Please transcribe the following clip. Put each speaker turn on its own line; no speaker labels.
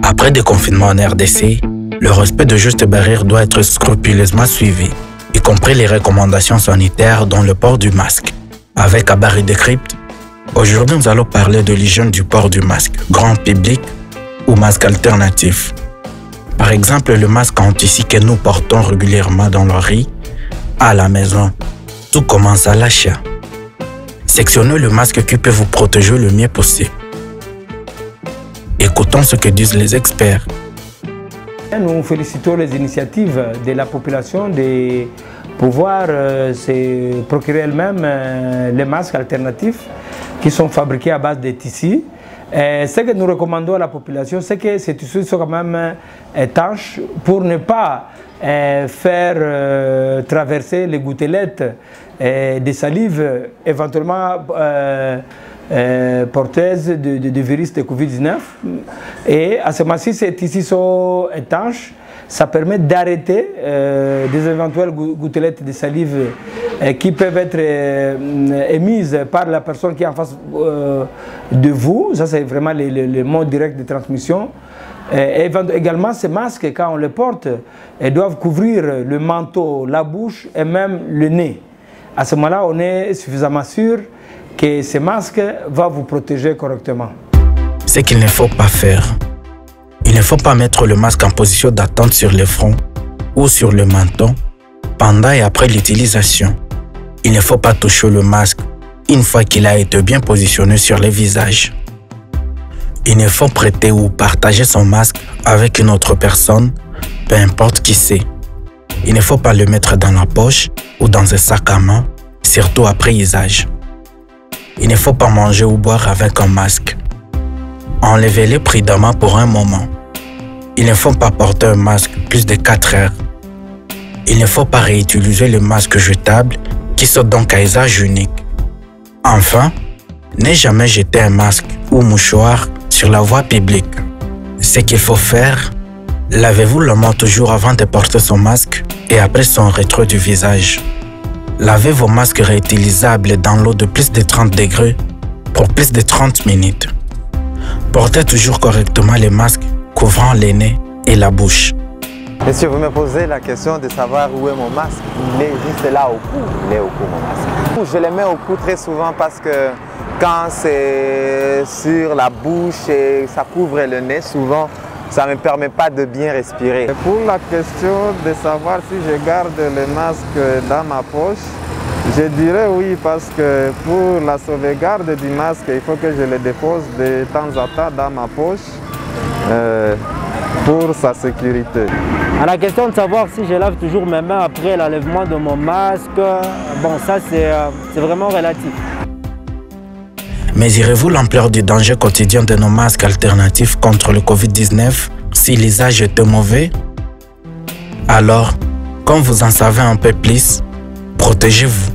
Après déconfinement en RDC, le respect de gestes barrières doit être scrupuleusement suivi, y compris les recommandations sanitaires dont le port du masque. Avec Abari Décrypte, aujourd'hui nous allons parler de l'hygiène du port du masque, grand public ou masque alternatif. Par exemple, le masque en tissu que nous portons régulièrement dans le riz, à la maison. Tout commence à l'achat. Sélectionnez le masque qui peut vous protéger le mieux possible. Écoutons ce que disent les experts.
Nous félicitons les initiatives de la population de pouvoir se procurer elle-même les masques alternatifs qui sont fabriqués à base de tissus. Ce que nous recommandons à la population, c'est que ces tissus soient quand même étanches pour ne pas faire traverser les gouttelettes de salive éventuellement porteuses de virus de Covid-19. Et à ce moment-ci, ces tissus sont étanches. Ça permet d'arrêter des éventuelles gouttelettes de salive qui peuvent être émises par la personne qui est en face de vous. Ça, c'est vraiment le mode direct de transmission. Et également, ces masques, quand on les porte, ils doivent couvrir le manteau, la bouche et même le nez. À ce moment-là, on est suffisamment sûr que ces masques vont vous protéger correctement.
Ce qu'il ne faut pas faire. Il ne faut pas mettre le masque en position d'attente sur le front ou sur le menton pendant et après l'utilisation. Il ne faut pas toucher le masque une fois qu'il a été bien positionné sur le visage. Il ne faut prêter ou partager son masque avec une autre personne, peu importe qui c'est. Il ne faut pas le mettre dans la poche ou dans un sac à main, surtout après usage. Il ne faut pas manger ou boire avec un masque. Enlevez-le prudemment pour un moment. Il ne faut pas porter un masque plus de 4 heures. Il ne faut pas réutiliser le masque jetable qui sont donc à usage unique. Enfin, ne jamais jeter un masque ou mouchoir sur la voie publique. Ce qu'il faut faire, lavez-vous la main toujours avant de porter son masque et après son rétro du visage. Lavez vos masques réutilisables dans l'eau de plus de 30 degrés pour plus de 30 minutes. Portez toujours correctement les masques couvrant les nez et la bouche.
Monsieur, vous me posez la question de savoir où est mon masque. Il est juste là au cou. Il est au cou, mon masque. Je le mets au cou très souvent parce que quand c'est sur la bouche et ça couvre le nez, souvent, ça ne me permet pas de bien respirer.
Et pour la question de savoir si je garde le masque dans ma poche, je dirais oui, parce que pour la sauvegarde du masque, il faut que je le dépose de temps en temps dans ma poche pour sa sécurité.
À la question de savoir si je lave toujours mes mains après l'enlèvement de mon masque, bon, ça c'est vraiment relatif.
Mesurez-vous l'ampleur du danger quotidien de nos masques alternatifs contre le Covid-19 si l'usage était mauvais? Alors, quand vous en savez un peu plus, protégez-vous.